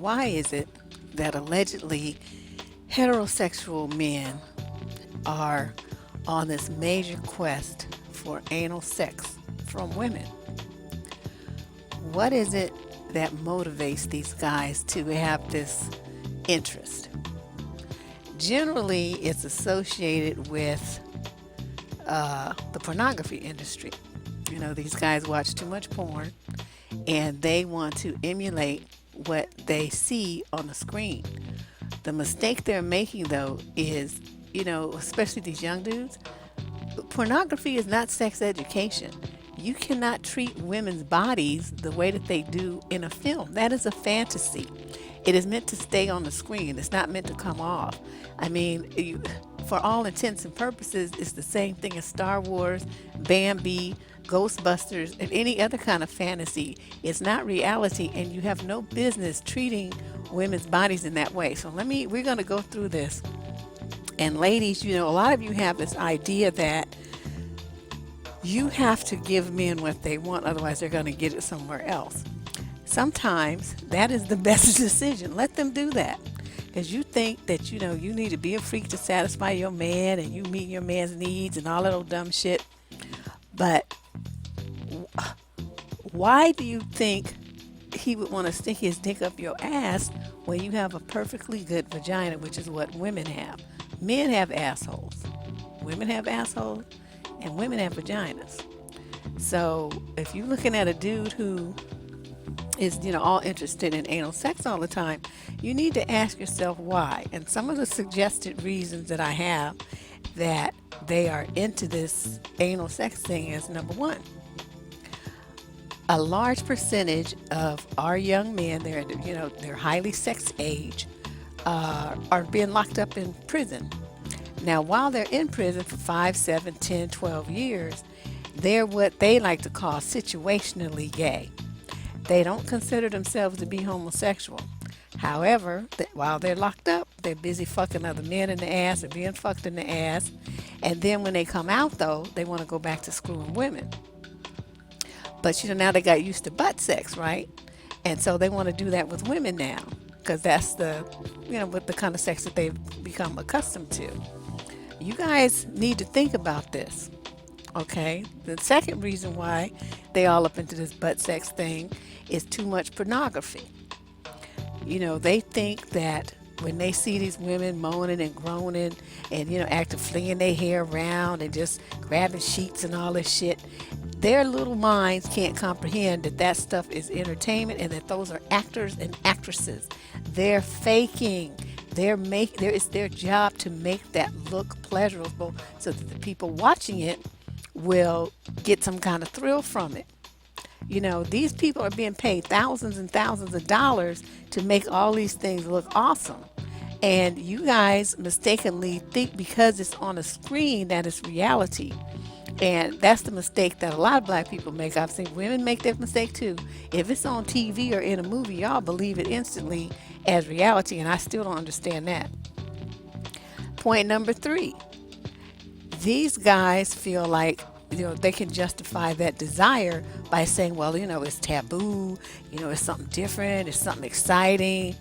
why is it that allegedly heterosexual men are on this major quest for anal sex from women? What is it that motivates these guys to have this interest? Generally, it's associated with the pornography industry. These guys watch too much porn and they want to emulate what they see on the screen. The mistake they're making, though, is, especially these young dudes, pornography is not sex education. You cannot treat women's bodies the way that they do in a film. That is a fantasy. It is meant to stay on the screen. It's not meant to come off. I mean, for all intents and purposes, it's the same thing as Star Wars, Bambi, Ghostbusters, and any other kind of fantasy. It's not reality, and you have no business treating women's bodies in that way. So we're going to go through this. And ladies, a lot of you have this idea that you have to give men what they want, otherwise they're going to get it somewhere else. Sometimes that is the best decision. Let them do that. Because you think that, you need to be a freak to satisfy your man and you meet your man's needs and all that old dumb shit. But why do you think he would want to stick his dick up your ass when you have a perfectly good vagina, which is what women have? Men have assholes. Women have assholes and women have vaginas. So if you're looking at a dude who is, all interested in anal sex all the time, you need to ask yourself why. And some of the suggested reasons that I have that they are into this anal sex thing is: number one, a large percentage of our young men, they're highly sex age, are being locked up in prison. Now, while they're in prison for 5, 7, 10, 12 years, they're what they like to call situationally gay. They don't consider themselves to be homosexual. However, while they're locked up, they're busy fucking other men in the ass or being fucked in the ass. And then when they come out, though, they want to go back to screwing women. But, now they got used to butt sex, right? And so they want to do that with women now, because that's with the kind of sex that they've become accustomed to. You guys need to think about this, okay? The second reason why they all up into this butt sex thing is too much pornography. They think that when they see these women moaning and groaning and, acting, flinging their hair around and just grabbing sheets and all this shit, their little minds can't comprehend that that stuff is entertainment and that those are actors and actresses. They're faking. It's their job to make that look pleasurable so that the people watching it will get some kind of thrill from it. These people are being paid thousands and thousands of dollars to make all these things look awesome. And you guys mistakenly think because it's on a screen that it's reality. And that's the mistake that a lot of black people make. I've seen women make that mistake too. If it's on TV or in a movie, y'all believe it instantly as reality, and I still don't understand that. Point number 3. These guys feel like they can justify that desire by saying, well, it's taboo, it's something different, it's something exciting.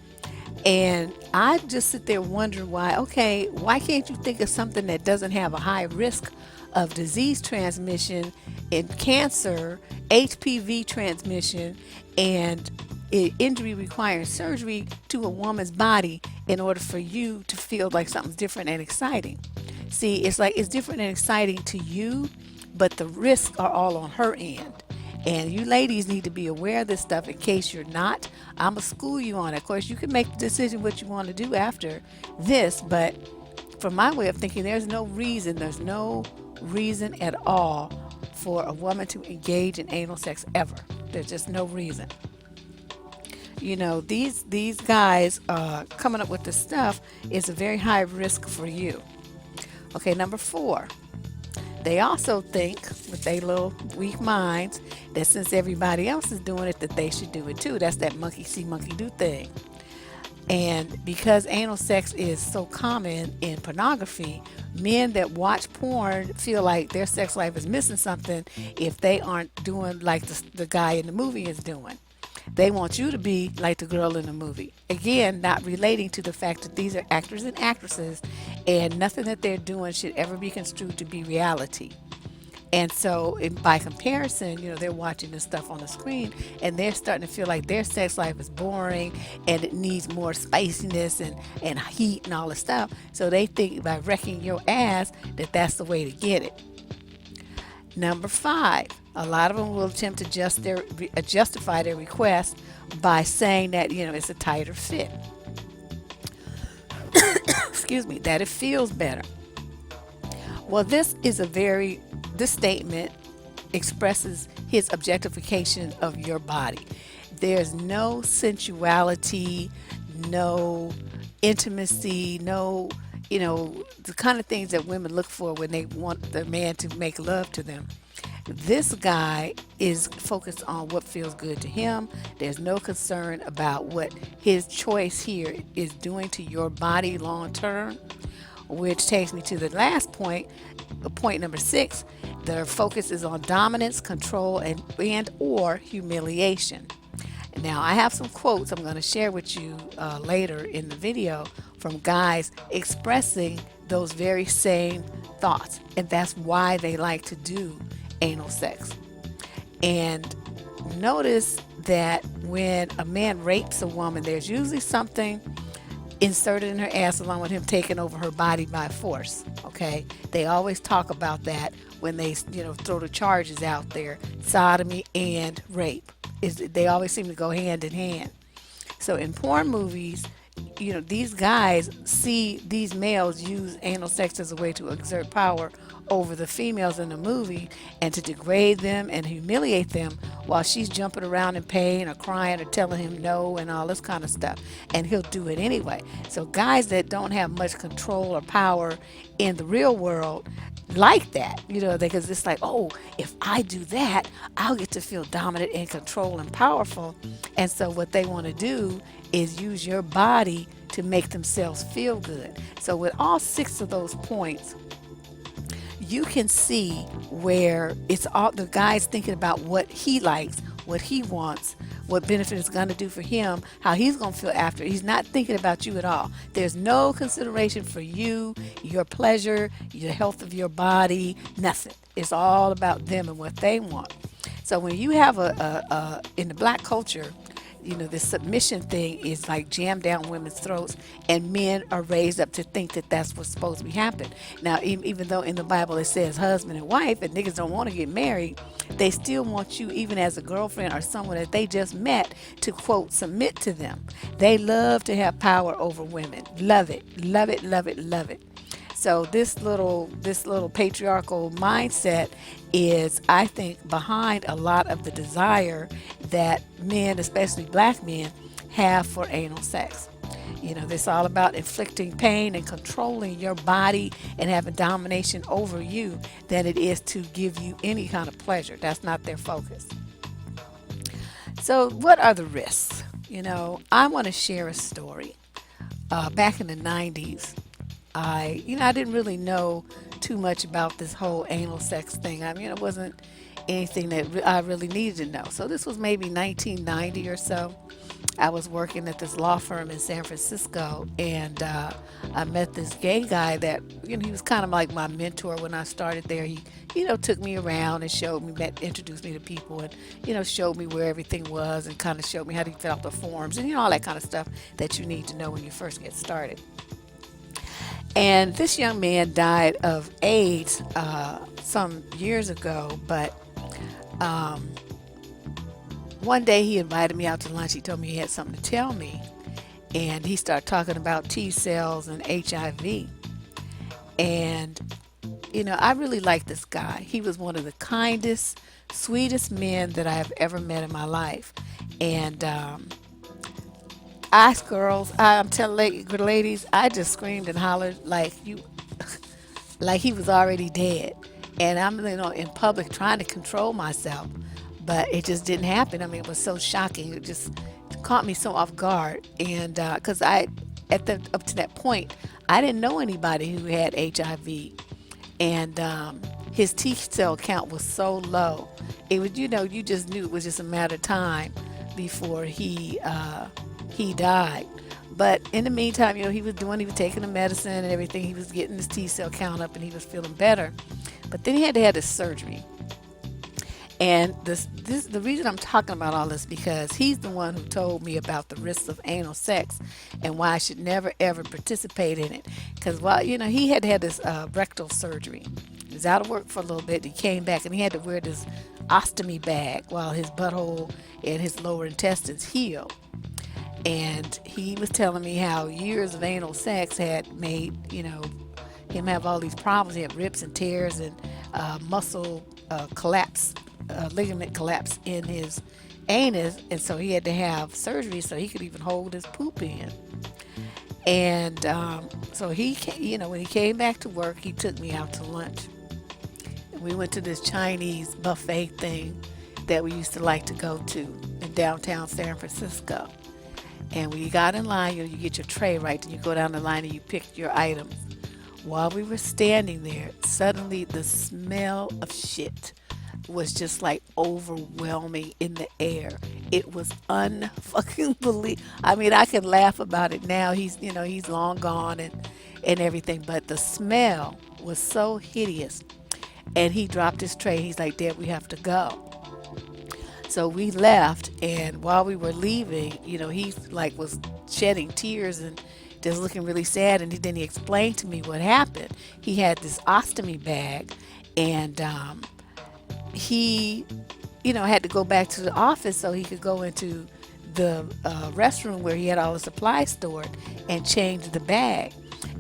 And I just sit there wondering why can't you think of something that doesn't have a high risk of disease transmission and cancer, HPV transmission, and injury requiring surgery to a woman's body in order for you to feel like something's different and exciting. See, it's like it's different and exciting to you, but the risks are all on her end. And you ladies need to be aware of this stuff in case you're not. I'm going to school you on it. Of course, you can make the decision what you want to do after this, but from my way of thinking, there's no reason at all for a woman to engage in anal sex ever. There's just no reason. These guys coming up with this stuff is a very high risk for you. Okay, number 4. They also think, with their little weak minds, that since everybody else is doing it, that they should do it too. That's that monkey see, monkey do thing. And because anal sex is so common in pornography, men that watch porn feel like their sex life is missing something if they aren't doing like the guy in the movie is doing. They want you to be like the girl in the movie. Again, not relating to the fact that these are actors and actresses, and nothing that they're doing should ever be construed to be reality. And so, by comparison, they're watching this stuff on the screen and they're starting to feel like their sex life is boring and it needs more spiciness and heat and all this stuff. So they think by wrecking your ass that that's the way to get it. Number 5, a lot of them will attempt to justify their request by saying that, it's a tighter fit. Excuse me, that it feels better. Well, this statement expresses his objectification of your body. There's no sensuality, no intimacy, no, the kind of things that women look for when they want their man to make love to them. This guy is focused on what feels good to him. There's no concern about what his choice here is doing to your body long term, which takes me to the last point number 6. The focus is on dominance, control, and or humiliation. Now, I have some quotes I'm going to share with you later in the video from guys expressing those very same thoughts, and that's why they like to do anal sex. And notice that when a man rapes a woman, there's usually something inserted in her ass along with him taking over her body by force. Okay, they always talk about that when they throw the charges out there. Sodomy and rape they always seem to go hand in hand. So in porn movies, these guys see these males use anal sex as a way to exert power over the females in the movie and to degrade them and humiliate them while she's jumping around in pain or crying or telling him no and all this kind of stuff. And he'll do it anyway. So guys that don't have much control or power in the real world like that, because it's like, oh, if I do that, I'll get to feel dominant and control and powerful. And so what they want to do is use your body to make themselves feel good. So with all 6 of those points, you can see where it's all the guy's thinking about what he likes, what he wants, what benefit it's going to do for him, how he's going to feel after. He's not thinking about you at all. There's no consideration for you, your pleasure, the health of your body, nothing. It's all about them and what they want. So when you have in the black culture, the submission thing is like jammed down women's throats, and men are raised up to think that that's what's supposed to be happening. Now, even though in the Bible it says husband and wife, and niggas don't want to get married, they still want you, even as a girlfriend or someone that they just met, to quote submit to them. They love to have power over women. Love it, love it, love it, love it. So this little patriarchal mindset is, I think, behind a lot of the desire that men, especially black men, have for anal sex. This all about inflicting pain and controlling your body and having domination over you than it is to give you any kind of pleasure. That's not their focus. So what are the risks? I want to share a story. Back in the 90s, I didn't really know too much about this whole anal sex thing. I mean, it wasn't anything that I really needed to know. So this was maybe 1990 or so. I was working at this law firm in San Francisco, and I met this gay guy that, he was kind of like my mentor when I started there. He, took me around and introduced me to people, and, showed me where everything was and kind of showed me how to fill out the forms and, all that kind of stuff that you need to know when you first get started. And this young man died of AIDS some years ago, but one day he invited me out to lunch. He told me he had something to tell me, and he started talking about T cells and HIV. And, I really liked this guy. He was one of the kindest, sweetest men that I have ever met in my life. And us girls, I'm telling ladies, I just screamed and hollered like he was already dead. And I'm, in public trying to control myself, but it just didn't happen. I mean, it was so shocking. It just caught me so off guard. And because up to that point, I didn't know anybody who had HIV, and his T cell count was so low. It was, you just knew it was just a matter of time before he died. But in the meantime, he was taking the medicine and everything. He was getting his T cell count up and he was feeling better. But then he had to have this surgery. And the reason I'm talking about all this because he's the one who told me about the risks of anal sex and why I should never ever participate in it. Because while he had had this rectal surgery, he was out of work for a little bit. He came back and he had to wear this ostomy bag while his butthole and his lower intestines healed. And he was telling me how years of anal sex had made him have all these problems. He had rips and tears and muscle collapse, ligament collapse in his anus, and so he had to have surgery so he could even hold his poop in. And so when he came back to work, he took me out to lunch. And we went to this Chinese buffet thing that we used to like to go to in downtown San Francisco. And when you got in line, you get your tray right, and you go down the line and you pick your items. While we were standing there, suddenly the smell of shit was just like overwhelming in the air. It was unfucking believable. I mean, I can laugh about it now. He's long gone and everything, but the smell was so hideous. And he dropped his tray. He's like, "Dad, we have to go." So we left, and while we were leaving, he like was shedding tears and just looking really sad. And then he explained to me what happened. He had this ostomy bag, and he, had to go back to the office so he could go into the restroom where he had all the supplies stored and change the bag.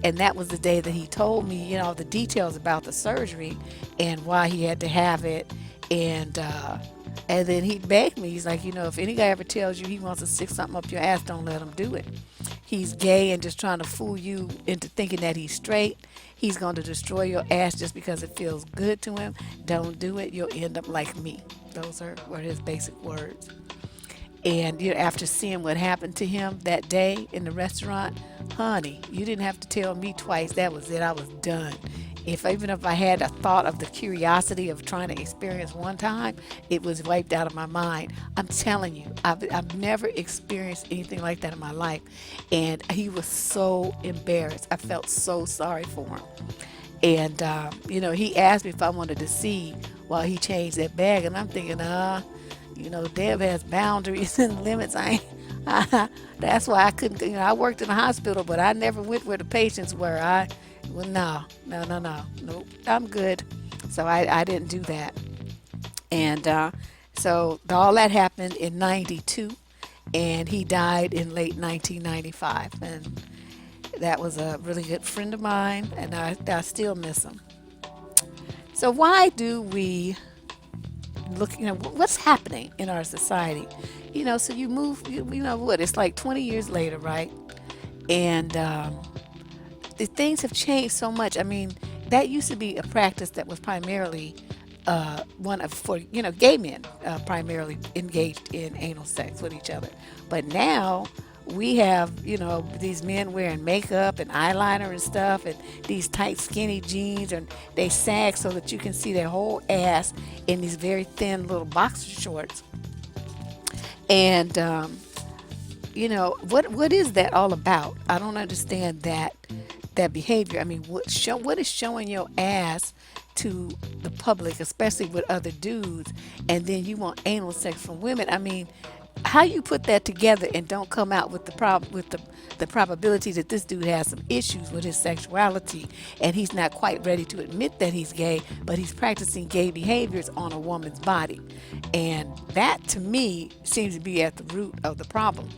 And that was the day that he told me, the details about the surgery and why he had to have it. And then he begged me. He's like, if any guy ever tells you he wants to stick something up your ass, don't let him do it. He's gay and just trying to fool you into thinking that he's straight. He's going to destroy your ass just because it feels good to him. Don't do it. You'll end up like me. Those were his basic words. And after seeing what happened to him that day in the restaurant, honey, you didn't have to tell me twice. That was it. I was done. Even if I had a thought of the curiosity of trying to experience one time, it was wiped out of my mind. I'm telling you, I've never experienced anything like that in my life. And he was so embarrassed. I felt so sorry for him. And, he asked me if I wanted to see while he changed that bag. And I'm thinking, Deb has boundaries and limits. That's why I couldn't, I worked in a hospital, but I never went where the patients were. No, nope, I'm good. So I didn't do that. And so all that happened in 92, and he died in late 1995. And that was a really good friend of mine, and I still miss him. So why do we look, what's happening in our society? So you move, it's like 20 years later, right? And the things have changed so much. I mean, that used to be a practice that was primarily gay men primarily engaged in anal sex with each other. But now we have, these men wearing makeup and eyeliner and stuff, and these tight skinny jeans, and they sag so that you can see their whole ass in these very thin little boxer shorts. And what is that all about? I don't understand that behavior. I mean, what is showing your ass to the public, especially with other dudes, and then you want anal sex from women? I mean, how you put that together and don't come out with the probability that this dude has some issues with his sexuality, and he's not quite ready to admit that he's gay, but he's practicing gay behaviors on a woman's body. And that, to me, seems to be at the root of the problem.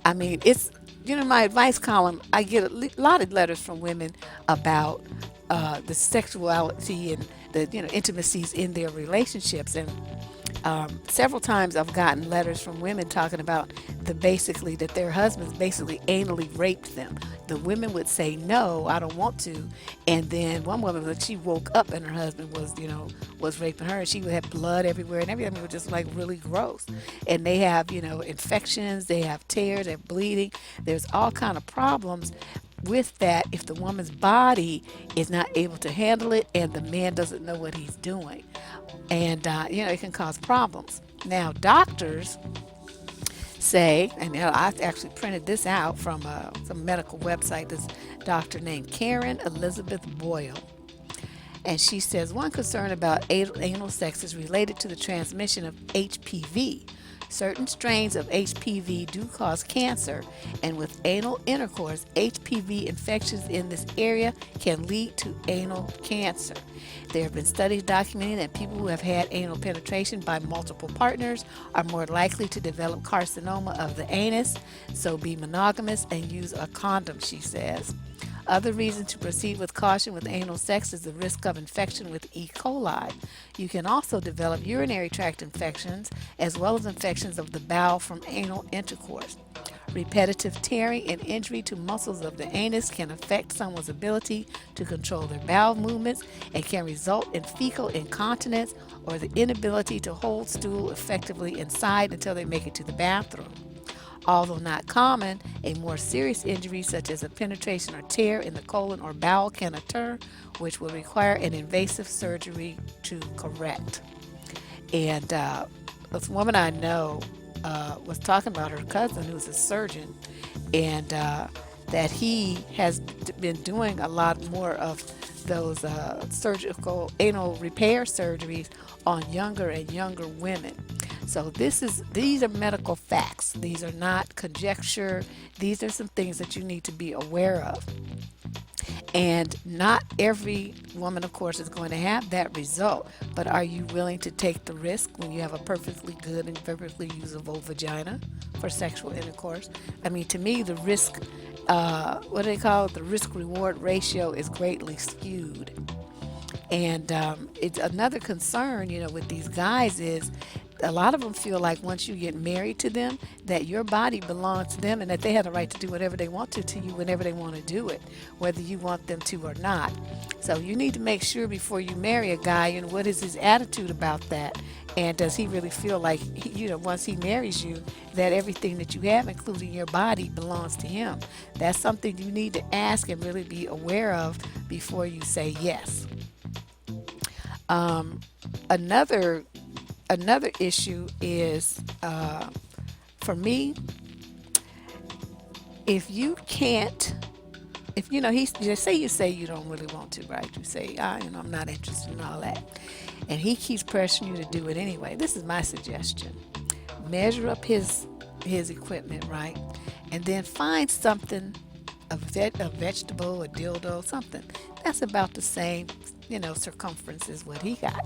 I mean, it's, my advice column, I get a lot of letters from women about the sexuality and the intimacies in their relationships. And several times I've gotten letters from women talking about that their husbands basically anally raped them. The women would say, "No, I don't want to." And then one woman, she woke up and her husband was raping her, and she would have blood everywhere and everything. It was just like really gross. And they have, infections, they have tears, they have bleeding. There's all kind of problems with that if the woman's body is not able to handle it and the man doesn't know what he's doing. And, it can cause problems. Now, doctors, say, and I actually printed this out from some medical website, this doctor named Karen Elizabeth Boyle. And she says one concern about anal sex is related to the transmission of HPV. Certain strains of HPV do cause cancer, and with anal intercourse, HPV infections in this area can lead to anal cancer. There have been studies documenting that people who have had anal penetration by multiple partners are more likely to develop carcinoma of the anus, so be monogamous and use a condom, she says. Other reasons to proceed with caution with anal sex is the risk of infection with E. coli. You can also develop urinary tract infections as well as infections of the bowel from anal intercourse. Repetitive tearing and injury to muscles of the anus can affect someone's ability to control their bowel movements and can result in fecal incontinence or the inability to hold stool effectively inside until they make it to the bathroom. Although not common, a more serious injury such as a penetration or tear in the colon or bowel can occur, which will require an invasive surgery to correct. And this woman I know was talking about her cousin who's a surgeon, and that he has been doing a lot more of those surgical anal repair surgeries on younger and younger women. So these are medical facts. These are not conjecture. These are some things that you need to be aware of. And not every woman, of course, is going to have that result. But are you willing to take the risk when you have a perfectly good and perfectly usable vagina for sexual intercourse? I mean, to me, the risk, what do they call it? The risk-reward ratio is greatly skewed. And it's another concern, with these guys is a lot of them feel like once you get married to them, that your body belongs to them and that they have the right to do whatever they want to you whenever they want to do it, whether you want them to or not. So you need to make sure before you marry a guy, what is his attitude about that? And does he really feel like, once he marries you, that everything that you have, including your body, belongs to him? That's something you need to ask and really be aware of before you say yes. Another issue is, for me, if you can't, you say you don't really want to, right? You say, I'm not interested in all that. And he keeps pressuring you to do it anyway. This is my suggestion. Measure up his equipment, right? And then find something, a vegetable, a dildo, something that's about the same, circumference as what he got.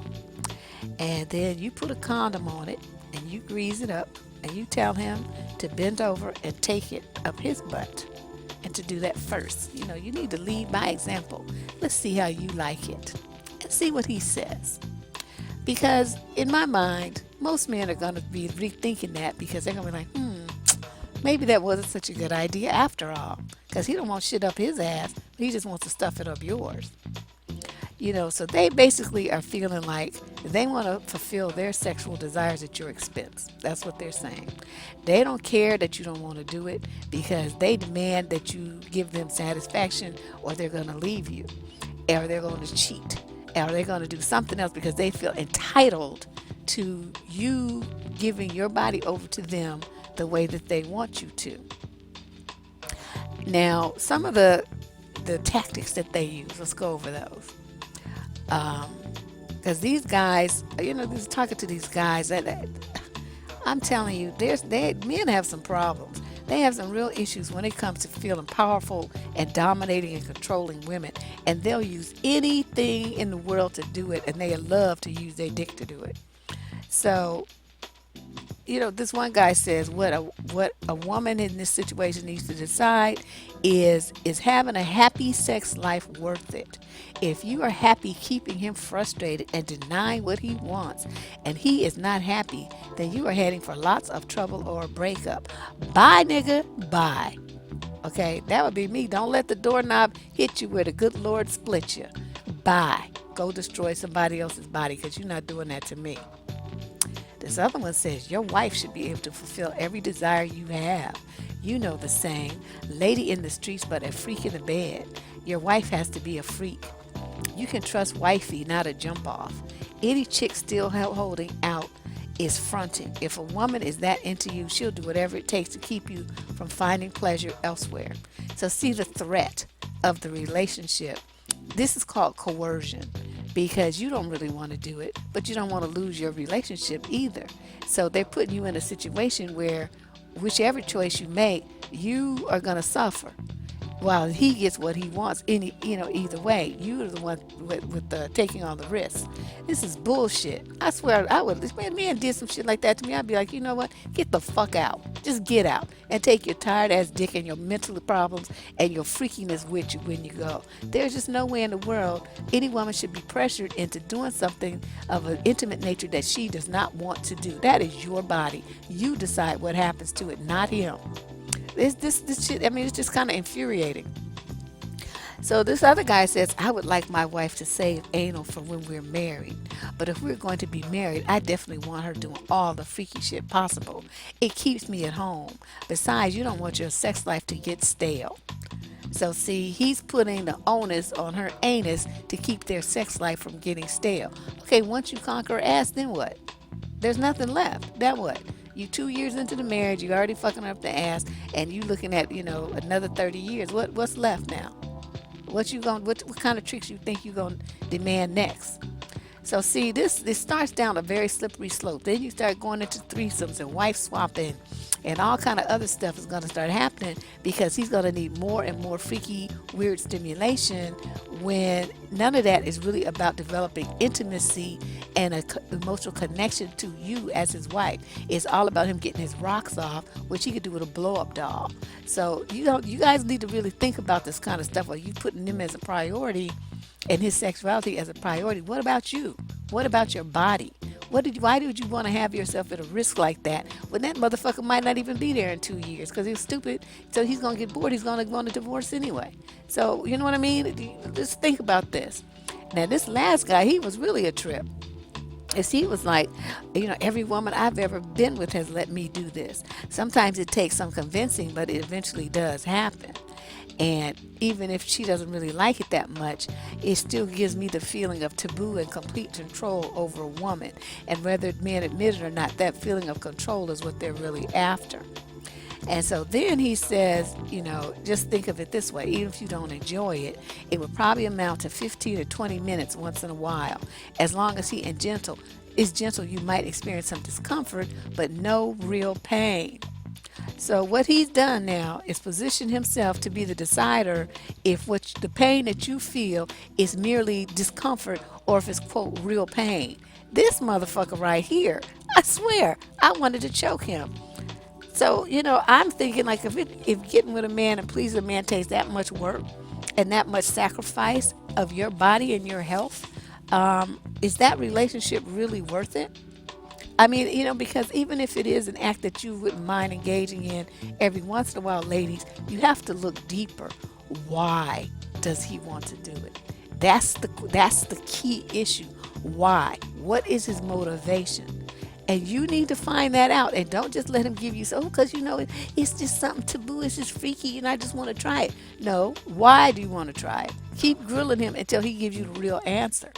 And then you put a condom on it and you grease it up and you tell him to bend over and take it up his butt and to do that first. You need to lead by example. Let's see how you like it and see what he says. Because in my mind, most men are going to be rethinking that because they're going to be like, maybe that wasn't such a good idea after all. Because he don't want shit up his ass, but he just wants to stuff it up yours. So they basically are feeling like they want to fulfill their sexual desires at your expense. That's what they're saying. They don't care that you don't want to do it because they demand that you give them satisfaction or they're going to leave you or they're going to cheat or they're going to do something else because they feel entitled to you giving your body over to them the way that they want you to. Now, some of the tactics that they use, let's go over those. Because these guys, talking to these guys, that I'm telling you, men have some problems. They have some real issues when it comes to feeling powerful and dominating and controlling women. And they'll use anything in the world to do it, and they love to use their dick to do it. So, this one guy says what a woman in this situation needs to decide is having a happy sex life worth it? If you are happy keeping him frustrated and denying what he wants, and he is not happy, then you are heading for lots of trouble or a breakup. Bye, nigga, bye. Okay, that would be me. Don't let the doorknob hit you where the good Lord split you. Bye. Go destroy somebody else's body because you're not doing that to me. This other one says your wife should be able to fulfill every desire you have. You know the saying, lady in the streets but a freak in the bed. Your wife has to be a freak. You can trust wifey, not a jump off. Any chick still holding out is fronting. If a woman is that into you, she'll do whatever it takes to keep you from finding pleasure elsewhere. So see the threat of the relationship. This is called coercion because you don't really want to do it, but you don't want to lose your relationship either. So they're putting you in a situation where whichever choice you make, you are going to suffer while he gets what he wants. Either way, you're the one with the taking on the risk. This is bullshit. I swear, I would. If a man did some shit like that to me, I'd be like, you know what? Get the fuck out. Just get out and take your tired ass dick and your mental problems and your freakiness with you when you go. There's just no way in the world any woman should be pressured into doing something of an intimate nature that she does not want to do. That is your body. You decide what happens to it, not him. This shit, I mean, it's just kind of infuriating. So this other guy says, I would like my wife to save anal for when we're married. But if we're going to be married, I definitely want her doing all the freaky shit possible. It keeps me at home. Besides, you don't want your sex life to get stale. So see, he's putting the onus on her anus to keep their sex life from getting stale. Okay, once you conquer her ass, then what? There's nothing left. Then what? You 2 years into the marriage, you already fucking up the ass, and you looking at, another 30 years. What's left now? What kind of tricks you think you gonna demand next? So see, this starts down a very slippery slope. Then you start going into threesomes and wife swapping, and all kind of other stuff is gonna start happening because he's gonna need more and more freaky, weird stimulation when none of that is really about developing intimacy and an emotional connection to you as his wife. It's all about him getting his rocks off, which he could do with a blow-up doll. So you guys need to really think about this kind of stuff. Are you putting him as a priority and his sexuality as a priority? What about you? What about your body? Why did you want to have yourself at a risk like that when that motherfucker might not even be there in 2 years because he's stupid? So he's going to get bored. He's going to want a divorce anyway. So you know what I mean? Just think about this. Now this last guy, he was really a trip. He was like, every woman I've ever been with has let me do this. Sometimes it takes some convincing, but it eventually does happen. And even if she doesn't really like it that much, it still gives me the feeling of taboo and complete control over a woman. And whether men admit it or not, that feeling of control is what they're really after. And so then he says, just think of it this way. Even if you don't enjoy it, it would probably amount to 15 or 20 minutes once in a while. As long as he is gentle, you might experience some discomfort, but no real pain. So what he's done now is position himself to be the decider if the pain that you feel is merely discomfort or if it's, quote, real pain. This motherfucker right here, I swear, I wanted to choke him. So, I'm thinking like if getting with a man and pleasing a man takes that much work and that much sacrifice of your body and your health, is that relationship really worth it? I mean, because even if it is an act that you wouldn't mind engaging in every once in a while, ladies, you have to look deeper. Why does he want to do it? That's the key issue. Why? What is his motivation? And you need to find that out, and don't just let him give you because it's just something taboo, it's just freaky, and I just want to try it. No, why do you want to try it? Keep grilling him until he gives you the real answer.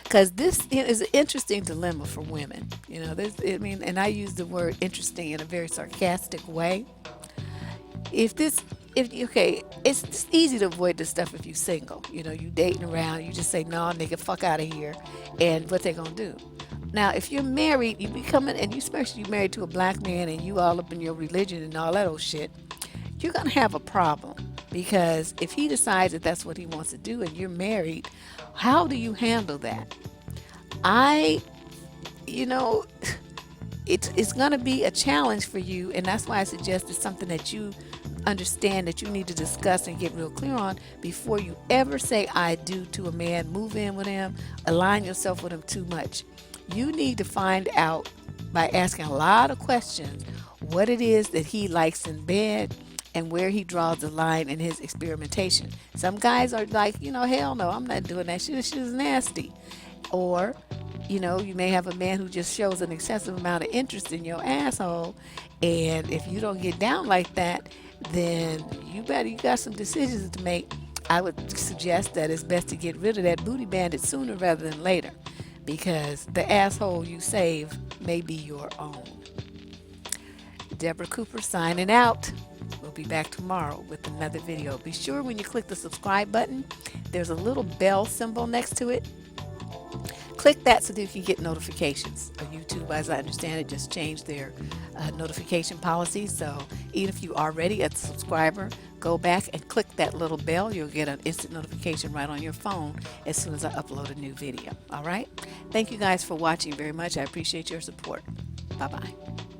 Because this is an interesting dilemma for women. And I use the word interesting in a very sarcastic way. It's just easy to avoid this stuff if you're single. You dating around, you just say, no, nigga, fuck out of here. And what they gonna do? Now, if you're married, especially you're married to a black man and you all up in your religion and all that old shit, you're gonna have a problem. Because if he decides that that's what he wants to do and you're married, how do you handle that? It's going to be a challenge for you, and that's why I suggest it's something that you understand that you need to discuss and get real clear on before you ever say I do to a man, move in with him, align yourself with him too much. You need to find out by asking a lot of questions what it is that he likes in bed and where he draws the line in his experimentation. Some guys are like, hell no, I'm not doing that shit. This shit is nasty. Or, you may have a man who just shows an excessive amount of interest in your asshole. And if you don't get down like that, then you got some decisions to make. I would suggest that it's best to get rid of that booty bandit sooner rather than later. because the asshole you save may be your own. Deborah Cooper signing out. We'll be back tomorrow with another video. Be sure when you click the subscribe button, there's a little bell symbol next to it. Click that so that you can get notifications. YouTube, as I understand it, just changed their notification policy. So even if you are already a subscriber, go back and click that little bell. You'll get an instant notification right on your phone as soon as I upload a new video. All right? Thank you guys for watching very much. I appreciate your support. Bye-bye.